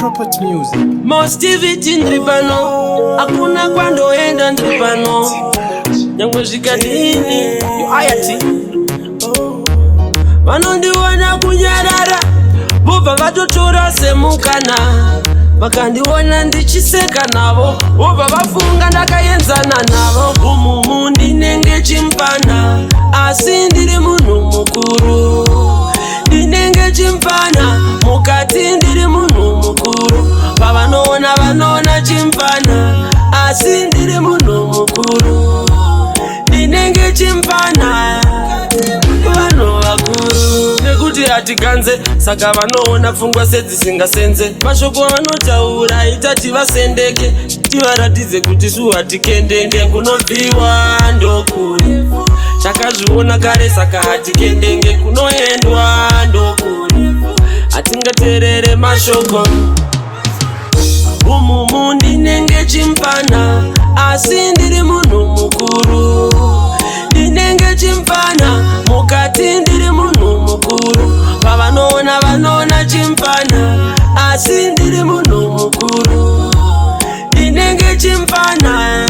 Property Music. Mostivity ndripano, hakuna kwandoenda ndripano. Nyangwe zvikadini, yo ayati vanondiona kunyarara, vobva vatotora semukana. Vakandiona ndichiseka navo, vobva vafunga ndakaenzana navo. Umumu ndinenge chimpana, asi ndiri munhu mukuru. Ndinenge chimpana, mukati ndiri munhu mukuru. Pavanoona vanoona chimpana, asi ndiri munhu mukuru. Ndinenge chimpana, vanhu vakuru. Nekuti hatiganze, saka vanoona pfungwa sedzisingasenze. Mashoko vanotaura ita tivasendeke, tivaratidze kuti su hatikendenge. Kunobviwa ndokuri, takazviona kare, saka hatikendenge. Kunoendwa ndokuri, hatingateerere mashoko. Umumu ndinenge chimpana, asi ndiri munhu mukuru. Ndinenge chimpana, mukati ndiri munhu mukuru. Pavanoona vanoona chimpana, asi ndiri munhu mukuru. Ndinenge chimpana,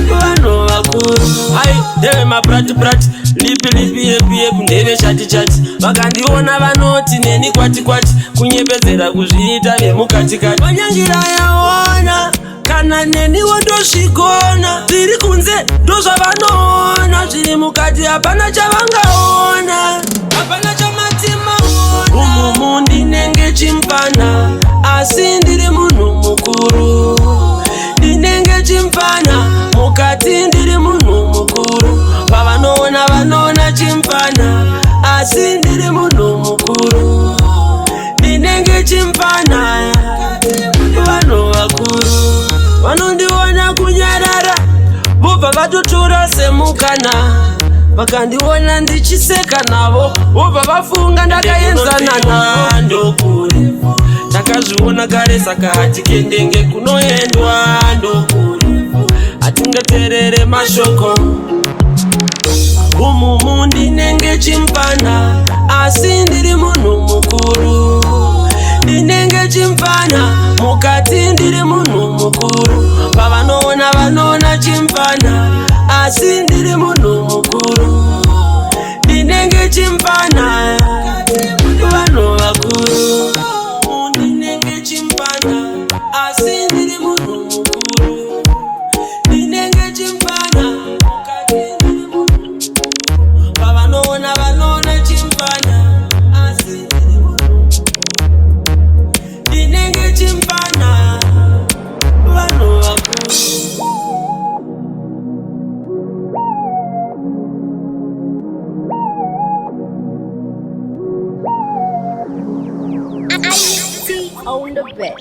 vanhu vakuru. Hai, ndeve maprati-prati, lipi-lipi, yepi-yepi, ndeve chati-chati. Vakandiona vanoti neni kwati-kwati, kunyepedzera kuzviita vemukati-kati. Vanyangira yaona, kana neniwo ndozvigona. Zviri kunze ndozvavanoona, zviri mukati hapana chavangaona, hapana chamatima. Umumu ndinenge chimpana, asi ndiri munhu mukuru. Ndinenge chimpana, mukati ndiri munhu mukuru. Pavanoona vanoona chimpana, asi ndiri munhu mukuru. Ndinenge chimpana, vanhu vakuru. Vanondiona kunyarara, vobva vatotora semukana. Vakandiona ndichiseka navo, vobva vafunga ndakaenzana navo. Ndokuri, takazviona kare, saka hatikendenge. Kunoendwa ndokuri, hatingateerere mashoko. Umumu ndinenge chimpana, asi ndiri munhu mukuru. Ndinenge chimpana, mukati ndiri munhu mukuru. Pavanoona vanoona chimpana, asi ndiri munhu mukuru. Ndinenge chimpana, vanhu vakuru. Ndinenge chimpana, asi ndiri munhu mukuru. Ndinenge chimpana, mukati ndiri munhu mukuru. Pavanoona vanoona chimpana, asi ndiri munhu mukuru. Ndinenge chimpana, vanhu vakuru. I see on the bed.